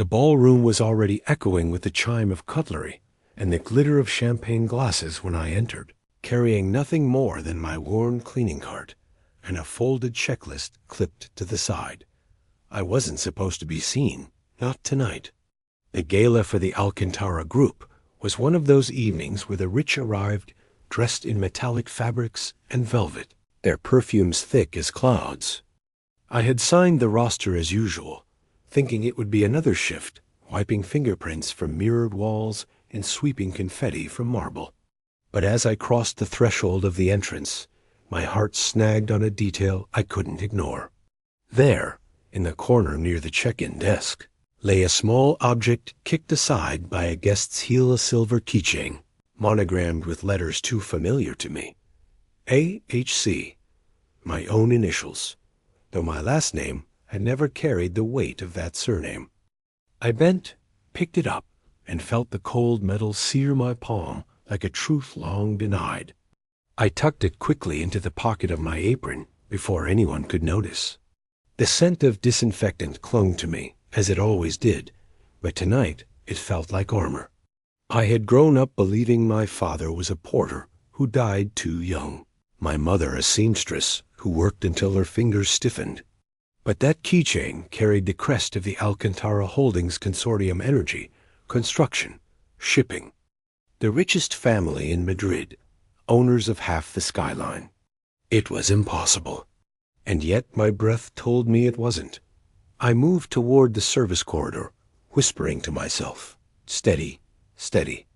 The ballroom was already echoing with the chime of cutlery and the glitter of champagne glasses when I entered, carrying nothing more than my worn cleaning cart and a folded checklist clipped to the side. I wasn't supposed to be seen, not tonight. The gala for the Alcantara group was one of those evenings where the rich arrived dressed in metallic fabrics and velvet, their perfumes thick as clouds. I had signed the roster as usual, thinking it would be another shift, wiping fingerprints from mirrored walls and sweeping confetti from marble. But as I crossed the threshold of the entrance, my heart snagged on a detail I couldn't ignore. There, in the corner near the check-in desk, lay a small object kicked aside by a guest's heel, a silver keychain, monogrammed with letters too familiar to me. A.H.C., my own initials, though my last name had never carried the weight of that surname. I bent, picked it up, and felt the cold metal sear my palm like a truth long denied. I tucked it quickly into the pocket of my apron before anyone could notice. The scent of disinfectant clung to me, as it always did, but tonight it felt like armor. I had grown up believing my father was a porter who died too young, my mother a seamstress who worked until her fingers stiffened. But that keychain carried the crest of the Alcantara Holdings Consortium Energy, construction, shipping. The richest family in Madrid, owners of half the skyline. It was impossible. And yet my breath told me it wasn't. I moved toward the service corridor, whispering to myself, steady, steady.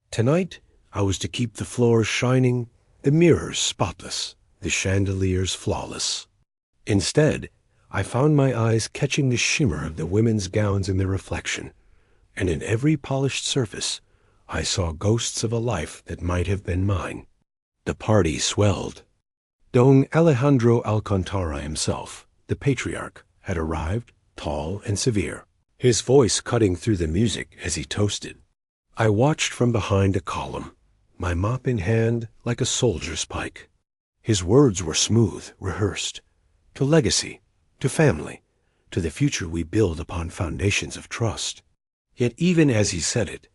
Tonight, I was to keep the floors shining, the mirrors spotless, the chandeliers flawless. Instead, I found my eyes catching the shimmer of the women's gowns in the reflection, and in every polished surface, I saw ghosts of a life that might have been mine. The party swelled. Don Alejandro Alcantara himself, the patriarch, had arrived, tall and severe, his voice cutting through the music as he toasted. I watched from behind a column, my mop in hand like a soldier's pike. His words were smooth, rehearsed. To legacy, to family, to the future we build upon foundations of trust. Yet even as he said it,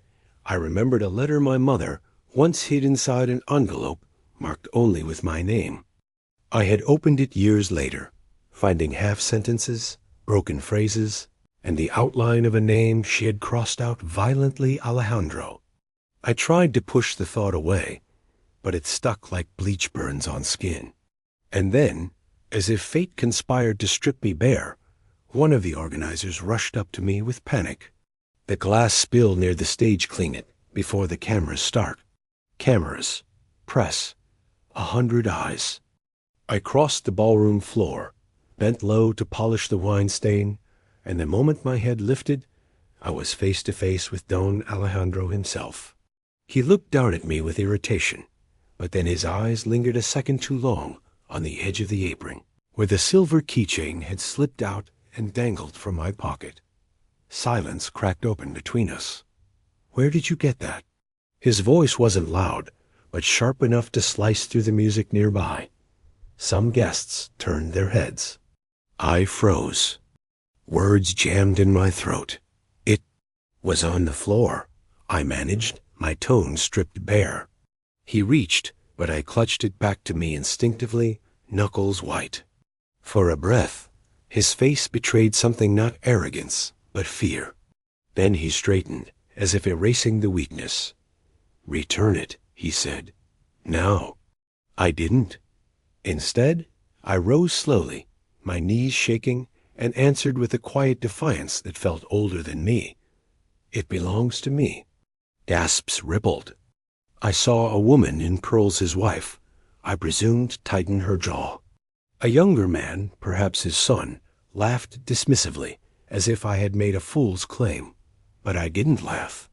I remembered a letter my mother once hid inside an envelope marked only with my name. I had opened it years later, finding half-sentences, broken phrases, and the outline of a name she had crossed out violently Alejandro. I tried to push the thought away, but it stuck like bleach burns on skin. And then, as if fate conspired to strip me bare, one of the organizers rushed up to me with panic. The glass spilled near the stage clean it before the cameras start. Cameras, press, 100 eyes. I crossed the ballroom floor, bent low to polish the wine stain, and the moment my head lifted, I was face to face with Don Alejandro himself. He looked down at me with irritation, but then his eyes lingered a second too long on the edge of the apron, where the silver keychain had slipped out and dangled from my pocket. Silence cracked open between us. "Where did you get that?" His voice wasn't loud, but sharp enough to slice through the music nearby. Some guests turned their heads. I froze. Words jammed in my throat. "It was on the floor," I managed, my tone stripped bare. He reached, but I clutched it back to me instinctively, knuckles white. For a breath, his face betrayed something not arrogance, but fear. Then he straightened, as if erasing the weakness. "Return it," he said. "Now." I didn't. Instead, I rose slowly, my knees shaking, and answered with a quiet defiance that felt older than me. "It belongs to me." Gasps rippled. I saw a woman in pearls, his wife, I presumed, tighten her jaw. A younger man, perhaps his son, laughed dismissively, as if I had made a fool's claim. But I didn't laugh.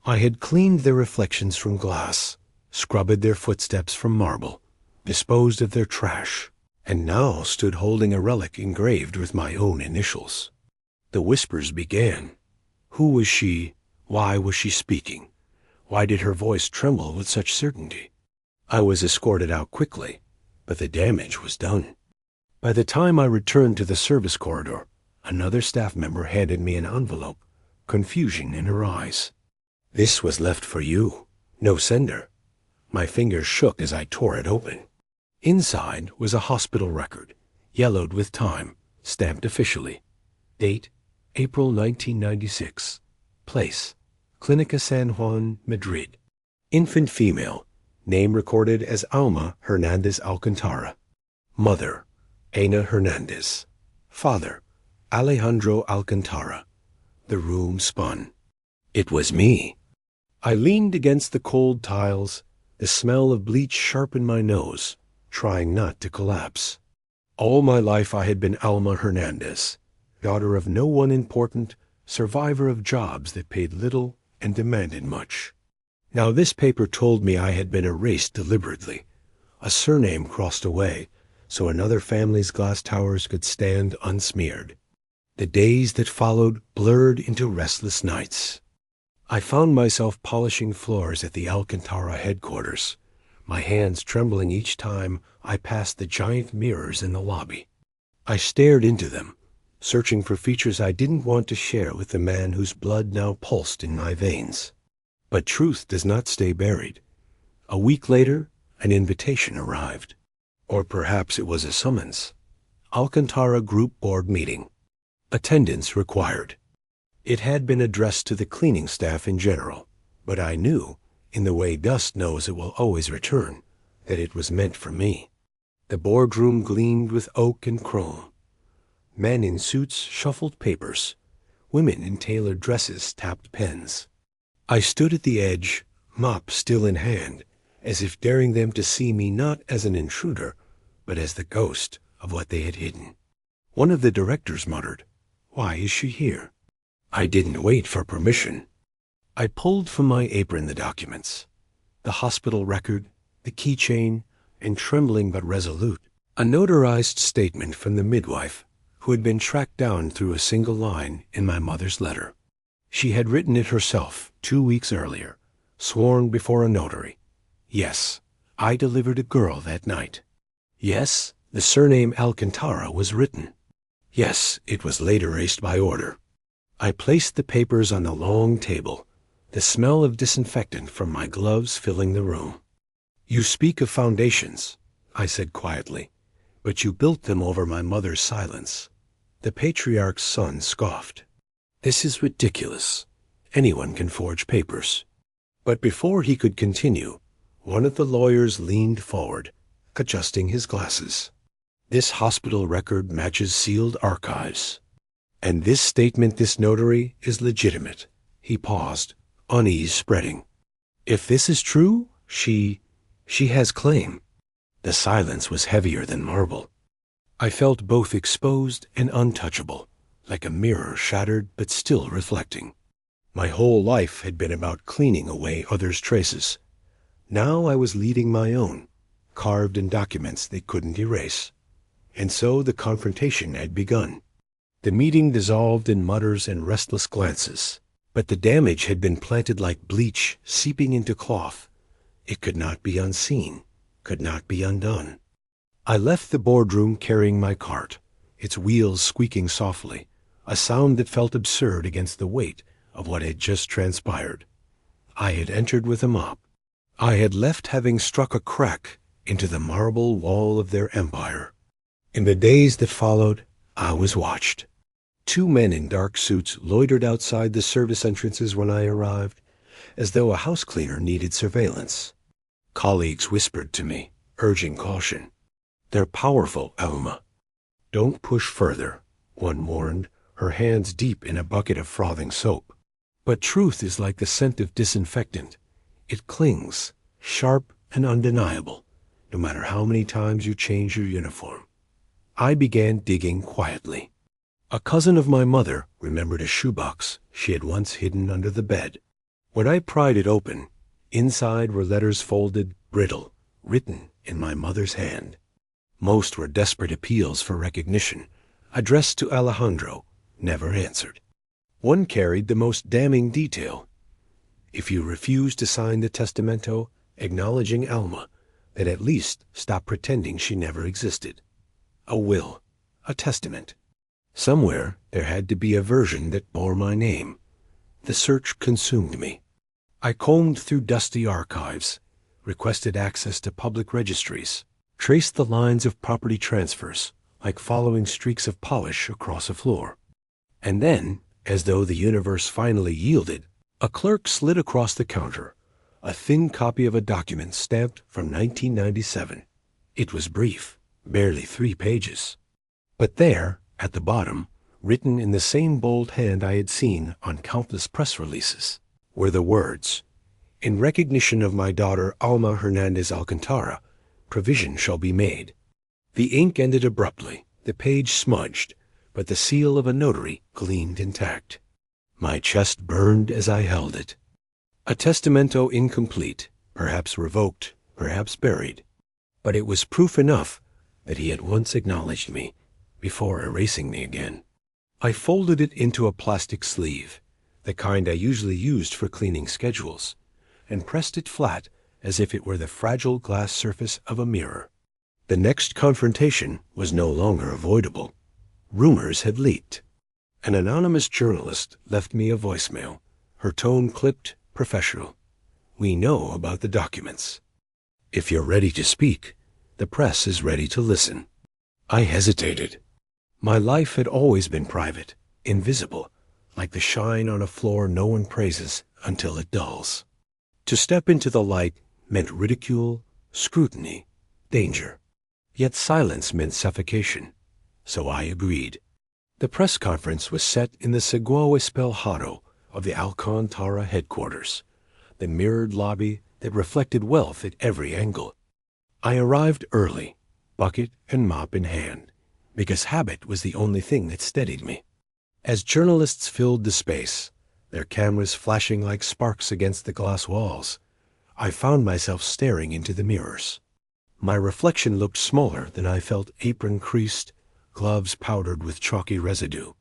I had cleaned their reflections from glass, scrubbed their footsteps from marble, disposed of their trash, and now stood holding a relic engraved with my own initials. The whispers began. Who was she? Why was she speaking? Why did her voice tremble with such certainty? I was escorted out quickly, but the damage was done. By the time I returned to the service corridor, another staff member handed me an envelope, confusion in her eyes. "This was left for you. No sender." My fingers shook as I tore it open. Inside was a hospital record, yellowed with time, stamped officially. Date, April 1996. Place, Clínica San Juan, Madrid. Infant female, name recorded as Alma Hernandez Alcantara. Mother, Ana Hernandez. Father, Alejandro Alcantara. The room spun. It was me. I leaned against the cold tiles, the smell of bleach sharpened my nose, trying not to collapse. All my life I had been Alma Hernandez, daughter of no one important, survivor of jobs that paid little and demanded much. Now this paper told me I had been erased deliberately, a surname crossed away, so another family's glass towers could stand unsmeared. The days that followed blurred into restless nights. I found myself polishing floors at the Alcantara headquarters, my hands trembling each time I passed the giant mirrors in the lobby. I stared into them, searching for features I didn't want to share with the man whose blood now pulsed in my veins. But truth does not stay buried. A week later, an invitation arrived. Or perhaps it was a summons. Alcantara Group Board meeting. Attendance required. It had been addressed to the cleaning staff in general, but I knew, in the way dust knows it will always return, that it was meant for me. The boardroom gleamed with oak and chrome. Men in suits shuffled papers. Women in tailored dresses tapped pens. I stood at the edge, mop still in hand, as if daring them to see me not as an intruder, but as the ghost of what they had hidden. One of the directors muttered, "Why is she here?" I didn't wait for permission. I pulled from my apron the documents, the hospital record, the keychain, and trembling but resolute, a notarized statement from the midwife who had been tracked down through a single line in my mother's letter. She had written it herself 2 weeks earlier, sworn before a notary. Yes, I delivered a girl that night. Yes, the surname Alcantara was written. Yes, it was later erased by order. I placed the papers on the long table, the smell of disinfectant from my gloves filling the room. "You speak of foundations," I said quietly, "but you built them over my mother's silence." The patriarch's son scoffed. "This is ridiculous. Anyone can forge papers." But before he could continue, one of the lawyers leaned forward, adjusting his glasses. "This hospital record matches sealed archives. And this statement, this notary, is legitimate." He paused, unease spreading. "If this is true, she has claim." The silence was heavier than marble. I felt both exposed and untouchable, like a mirror shattered but still reflecting. My whole life had been about cleaning away others' traces. Now I was leading my own, carved in documents they couldn't erase. And so the confrontation had begun. The meeting dissolved in mutters and restless glances, but the damage had been planted like bleach seeping into cloth. It could not be unseen, could not be undone. I left the boardroom carrying my cart, its wheels squeaking softly, a sound that felt absurd against the weight of what had just transpired. I had entered with a mop. I had left having struck a crack into the marble wall of their empire. In the days that followed, I was watched. 2 men in dark suits loitered outside the service entrances when I arrived, as though a house cleaner needed surveillance. Colleagues whispered to me, urging caution. "They're powerful, Alma." "Don't push further," one warned, her hands deep in a bucket of frothing soap. But truth is like the scent of disinfectant. It clings, sharp and undeniable, no matter how many times you change your uniform. I began digging quietly. A cousin of my mother remembered a shoebox she had once hidden under the bed. When I pried it open, inside were letters folded, brittle, written in my mother's hand. Most were desperate appeals for recognition, addressed to Alejandro, never answered. One carried the most damning detail. "If you refuse to sign the testamento acknowledging Alma, then at least stop pretending she never existed." A will, a testament. Somewhere there had to be a version that bore my name. The search consumed me. I combed through dusty archives, requested access to public registries, traced the lines of property transfers like following streaks of polish across a floor. And then, as though the universe finally yielded, a clerk slid across the counter a thin copy of a document stamped from 1997. It was brief, barely 3 pages. But there, at the bottom, written in the same bold hand I had seen on countless press releases, were the words, "In recognition of my daughter Alma Hernandez Alcantara, provision shall be made." The ink ended abruptly, the page smudged, but the seal of a notary gleamed intact. My chest burned as I held it. A testamento incomplete, perhaps revoked, perhaps buried. But it was proof enough that he had once acknowledged me, before erasing me again. I folded it into a plastic sleeve, the kind I usually used for cleaning schedules, and pressed it flat as if it were the fragile glass surface of a mirror. The next confrontation was no longer avoidable. Rumors had leaked. An anonymous journalist left me a voicemail, her tone clipped, professional. "We know about the documents. If you're ready to speak, the press is ready to listen." I hesitated. My life had always been private, invisible, like the shine on a floor no one praises until it dulls. To step into the light meant ridicule, scrutiny, danger. Yet silence meant suffocation, so I agreed. The press conference was set in the Seguo Espelhado of the Alcantara headquarters, the mirrored lobby that reflected wealth at every angle. I arrived early, bucket and mop in hand, because habit was the only thing that steadied me. As journalists filled the space, their cameras flashing like sparks against the glass walls, I found myself staring into the mirrors. My reflection looked smaller than I felt, apron creased, gloves powdered with chalky residue.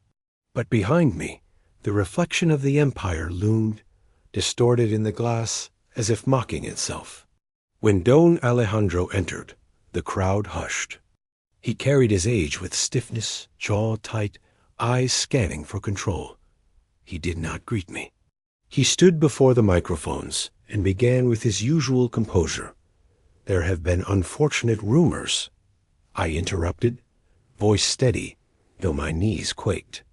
But behind me, the reflection of the empire loomed, distorted in the glass as if mocking itself. When Don Alejandro entered, the crowd hushed. He carried his age with stiffness, jaw tight, eyes scanning for control. He did not greet me. He stood before the microphones and began with his usual composure. "There have been unfortunate rumors." I interrupted, voice steady, though my knees quaked.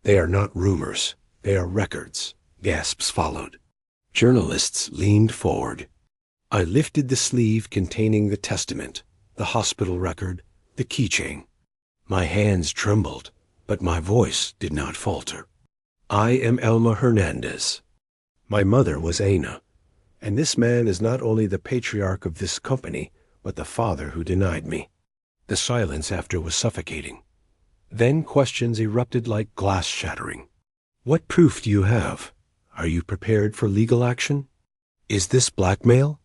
"They are not rumors, they are records." Gasps followed. Journalists leaned forward. I lifted the sleeve containing the testament, the hospital record, the keychain. My hands trembled, but my voice did not falter. "I am Alma Hernandez. My mother was Ana, and this man is not only the patriarch of this company, but the father who denied me." The silence after was suffocating. Then questions erupted like glass shattering. "What proof do you have? Are you prepared for legal action? Is this blackmail?"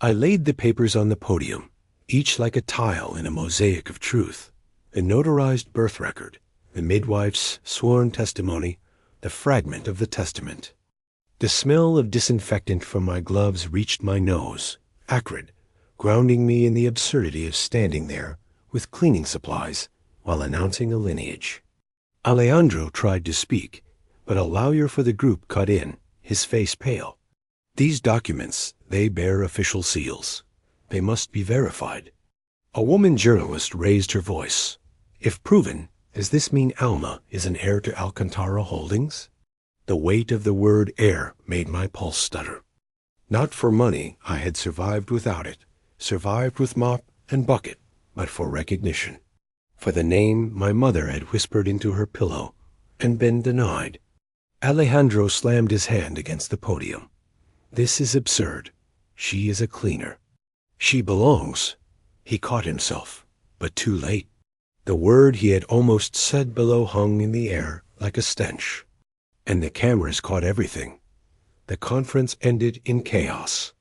I laid the papers on the podium, each like a tile in a mosaic of truth. The notarized birth record, the midwife's sworn testimony, the fragment of the testament. The smell of disinfectant from my gloves reached my nose, acrid, grounding me in the absurdity of standing there with cleaning supplies while announcing a lineage. Alejandro tried to speak, but a lawyer for the group cut in, his face pale. "These documents, they bear official seals. They must be verified." A woman journalist raised her voice. "If proven, does this mean Alma is an heir to Alcantara Holdings?" The weight of the word heir made my pulse stutter. Not for money, I had survived without it, survived with mop and bucket, but for recognition. For the name my mother had whispered into her pillow and been denied. Alejandro slammed his hand against the podium. "This is absurd. She is a cleaner. She belongs." He caught himself, but too late. The word he had almost said below hung in the air like a stench. And the cameras caught everything. The conference ended in chaos.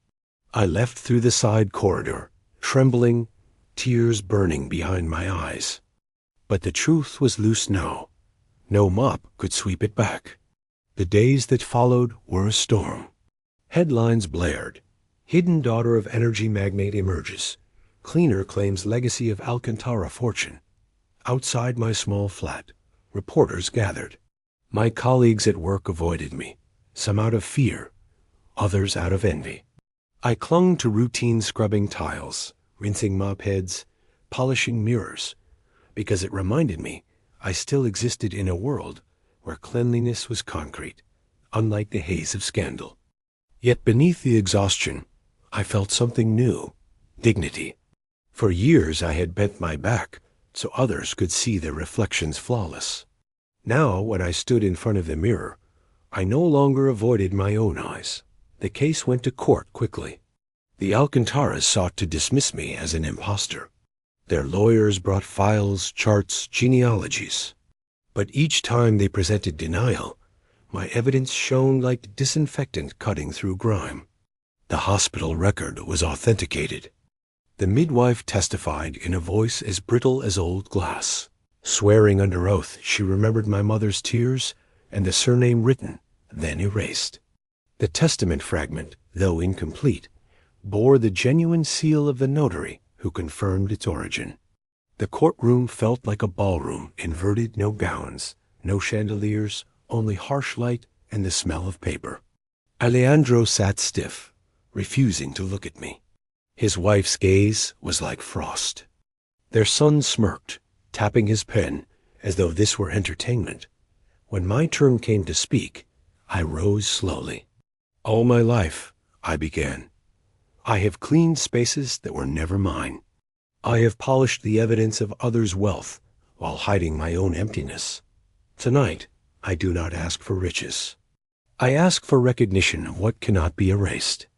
I left through the side corridor, trembling, tears burning behind my eyes. But the truth was loose now. No mop could sweep it back. The days that followed were a storm. Headlines blared. "Hidden daughter of energy magnate emerges. Cleaner claims legacy of Alcantara fortune." Outside my small flat, reporters gathered. My colleagues at work avoided me, some out of fear, others out of envy. I clung to routine scrubbing tiles, rinsing mop heads, polishing mirrors, because it reminded me I still existed in a world where cleanliness was concrete, unlike the haze of scandal. Yet beneath the exhaustion, I felt something new, dignity. For years I had bent my back so others could see their reflections flawless. Now, when I stood in front of the mirror, I no longer avoided my own eyes. The case went to court quickly. The Alcantaras sought to dismiss me as an impostor. Their lawyers brought files, charts, genealogies. But each time they presented denial, my evidence shone like disinfectant cutting through grime. The hospital record was authenticated. The midwife testified in a voice as brittle as old glass. Swearing under oath, she remembered my mother's tears and the surname written, then erased. The testament fragment, though incomplete, bore the genuine seal of the notary who confirmed its origin. The courtroom felt like a ballroom, inverted, no gowns, no chandeliers, only harsh light and the smell of paper. Alejandro sat stiff, refusing to look at me. His wife's gaze was like frost. Their son smirked, tapping his pen as though this were entertainment. When my turn came to speak, I rose slowly. All my life, I began, I have cleaned spaces that were never mine. I have polished the evidence of others' wealth while hiding my own emptiness. Tonight, I do not ask for riches. I ask for recognition of what cannot be erased.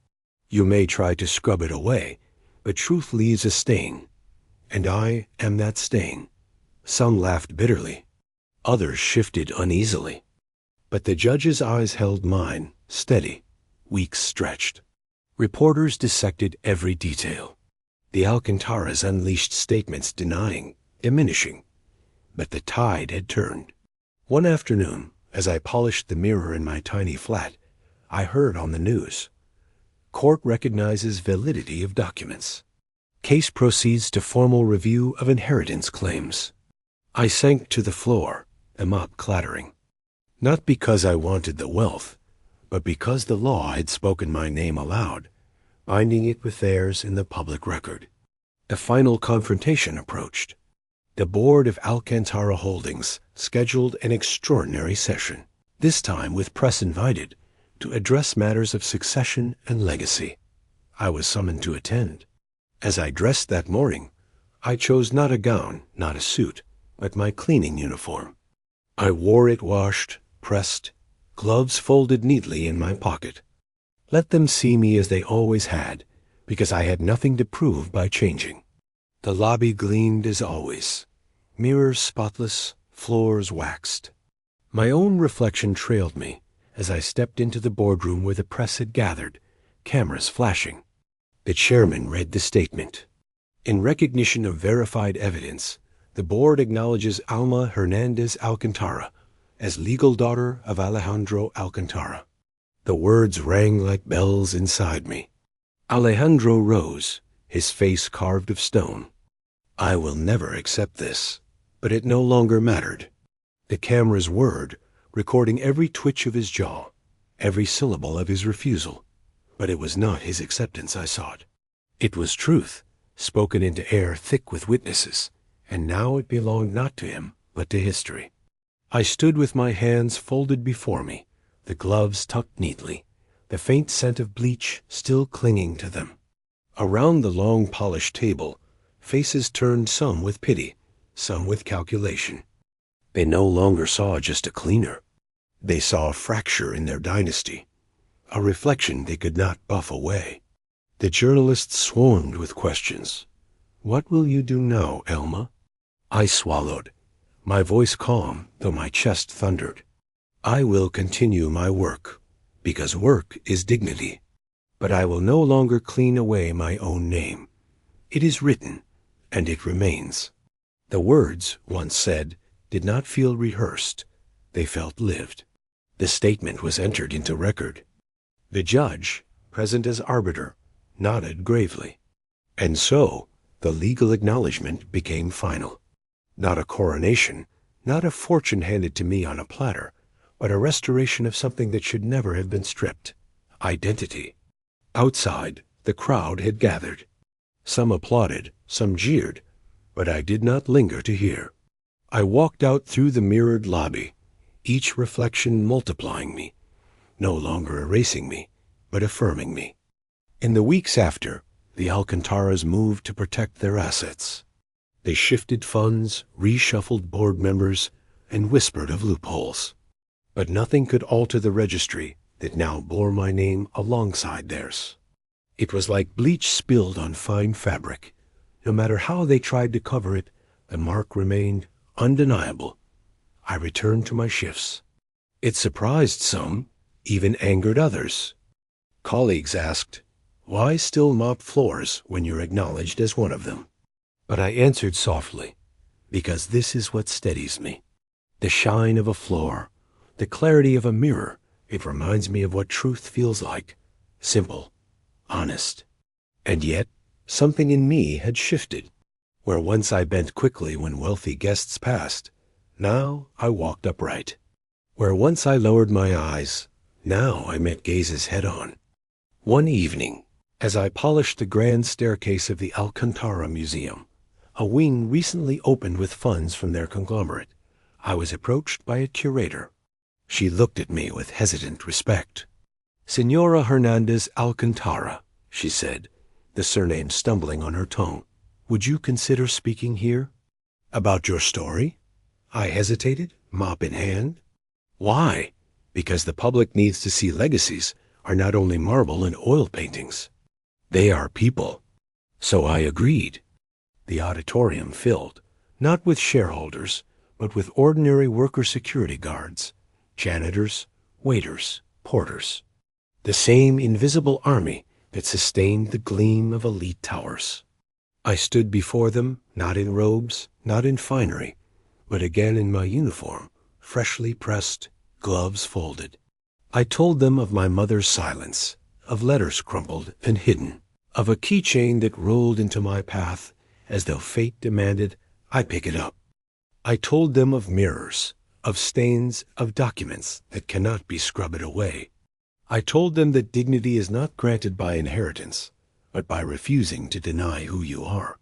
You may try to scrub it away, but truth leaves a stain, and I am that stain. Some laughed bitterly. Others shifted uneasily. But the judge's eyes held mine, steady, weeks stretched. Reporters dissected every detail. The Alcantaras unleashed statements denying, diminishing. But the tide had turned. One afternoon, as I polished the mirror in my tiny flat, I heard on the news. Court recognizes validity of documents. Case proceeds to formal review of inheritance claims. I sank to the floor, a mop clattering. Not because I wanted the wealth, but because the law had spoken my name aloud, binding it with theirs in the public record. The final confrontation approached. The board of Alcantara Holdings scheduled an extraordinary session, this time with press invited, to address matters of succession and legacy. I was summoned to attend. As I dressed that morning, I chose not a gown, not a suit, but my cleaning uniform. I wore it washed, pressed, gloves folded neatly in my pocket. Let them see me as they always had, because I had nothing to prove by changing. The lobby gleamed as always. Mirrors spotless, floors waxed. My own reflection trailed me as I stepped into the boardroom where the press had gathered, cameras flashing. The chairman read the statement. In recognition of verified evidence, the board acknowledges Alma Hernandez Alcantara as legal daughter of Alejandro Alcantara. The words rang like bells inside me. Alejandro rose, his face carved of stone. I will never accept this, but it no longer mattered. The camera's word, recording every twitch of his jaw, every syllable of his refusal. But it was not his acceptance I sought. It was truth, spoken into air thick with witnesses, and now it belonged not to him, but to history. I stood with my hands folded before me, the gloves tucked neatly, the faint scent of bleach still clinging to them. Around the long polished table, faces turned, some with pity, some with calculation. They no longer saw just a cleaner. They saw a fracture in their dynasty, a reflection they could not buff away. The journalists swarmed with questions. What will you do now, Elma? I swallowed, my voice calm, though my chest thundered. I will continue my work, because work is dignity. But I will no longer clean away my own name. It is written, and it remains. The words, once said, did not feel rehearsed. They felt lived. The statement was entered into record. The judge, present as arbiter, nodded gravely. And so, the legal acknowledgment became final. Not a coronation, not a fortune handed to me on a platter, but a restoration of something that should never have been stripped: identity. Outside, the crowd had gathered. Some applauded, some jeered, but I did not linger to hear. I walked out through the mirrored lobby, each reflection multiplying me, no longer erasing me, but affirming me. In the weeks after, the Alcantaras moved to protect their assets. They shifted funds, reshuffled board members, and whispered of loopholes. But nothing could alter the registry that now bore my name alongside theirs. It was like bleach spilled on fine fabric. No matter how they tried to cover it, the mark remained undeniable. I returned to my shifts. It surprised some, even angered others. Colleagues asked, "Why still mop floors when you're acknowledged as one of them?" But I answered softly, "Because this is what steadies me. The shine of a floor, the clarity of a mirror. It reminds me of what truth feels like. Simple, honest." And yet, something in me had shifted. Where once I bent quickly when wealthy guests passed, now I walked upright. Where once I lowered my eyes, now I met gazes head-on. One evening, as I polished the grand staircase of the Alcantara Museum, a wing recently opened with funds from their conglomerate, I was approached by a curator. She looked at me with hesitant respect. "Senora Hernandez Alcantara," she said, the surname stumbling on her tongue. "Would you consider speaking here?" "About your story?" I hesitated, mop in hand. "Why?" "Because the public needs to see legacies are not only marble and oil paintings. They are people." So I agreed. The auditorium filled, not with shareholders, but with ordinary worker security guards, janitors, waiters, porters. The same invisible army that sustained the gleam of elite towers. I stood before them, not in robes, not in finery, but again in my uniform, freshly pressed, gloves folded. I told them of my mother's silence, of letters crumpled and hidden, of a keychain that rolled into my path as though fate demanded I pick it up. I told them of mirrors, of stains, of documents that cannot be scrubbed away. I told them that dignity is not granted by inheritance, but by refusing to deny who you are.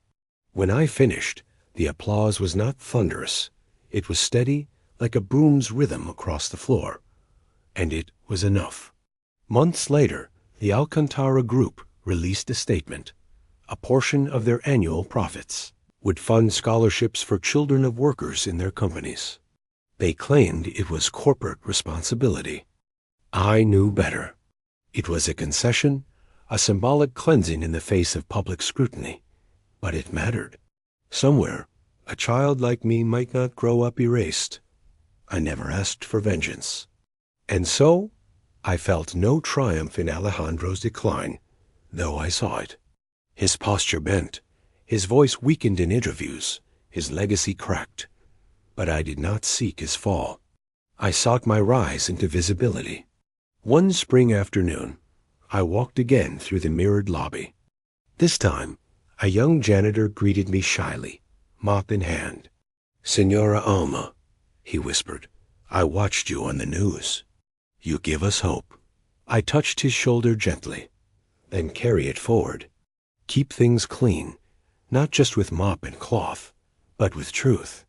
When I finished, the applause was not thunderous. It was steady, like a broom's rhythm across the floor. And it was enough. Months later, the Alcantara Group released a statement. A portion of their annual profits would fund scholarships for children of workers in their companies. They claimed it was corporate responsibility. I knew better. It was a concession, a symbolic cleansing in the face of public scrutiny. But it mattered. Somewhere, a child like me might not grow up erased. I never asked for vengeance. And so, I felt no triumph in Alejandro's decline, though I saw it. His posture bent, his voice weakened in interviews, his legacy cracked. But I did not seek his fall. I sought my rise into visibility. One spring afternoon, I walked again through the mirrored lobby. This time, a young janitor greeted me shyly, mop in hand. "Senora Alma," he whispered, "I watched you on the news. You give us hope." I touched his shoulder gently. "Then carry it forward. Keep things clean, not just with mop and cloth, but with truth."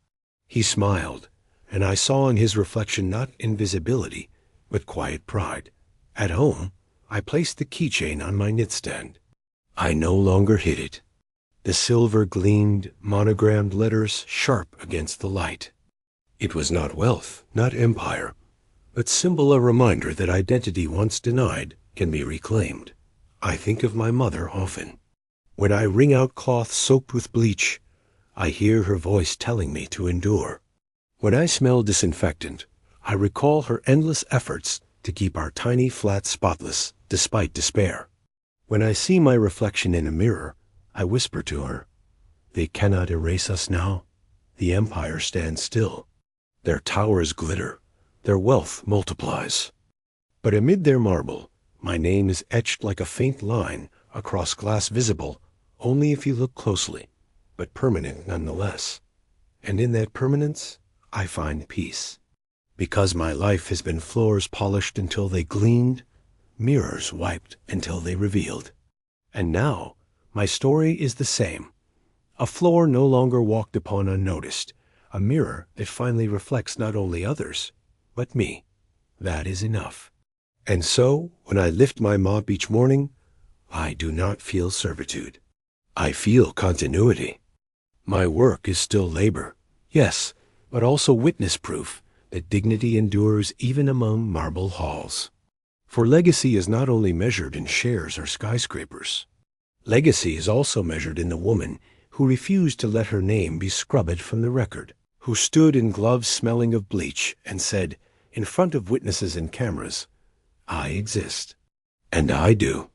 He smiled, and I saw in his reflection not invisibility, but quiet pride. At home, I placed the keychain on my knitstand. I no longer hid it. The silver gleamed, monogrammed letters sharp against the light. It was not wealth, not empire, but symbol a reminder that identity once denied can be reclaimed. I think of my mother often. When I wring out cloth soaked with bleach, I hear her voice telling me to endure. When I smell disinfectant, I recall her endless efforts to keep our tiny flat spotless, despite despair. When I see my reflection in a mirror, I whisper to her, "They cannot erase us now. The empire stands still. Their towers glitter, their wealth multiplies. But amid their marble, my name is etched like a faint line across glass visible only if you look closely, but permanent nonetheless. And in that permanence, I find peace." Because my life has been floors polished until they gleamed, mirrors wiped until they revealed. And now, my story is the same. A floor no longer walked upon unnoticed, a mirror that finally reflects not only others, but me. That is enough. And so, when I lift my mop each morning, I do not feel servitude. I feel continuity. My work is still labor, yes, but also witness proof that dignity endures even among marble halls. For legacy is not only measured in shares or skyscrapers. Legacy is also measured in the woman who refused to let her name be scrubbed from the record, who stood in gloves smelling of bleach and said, in front of witnesses and cameras, I exist. And I do.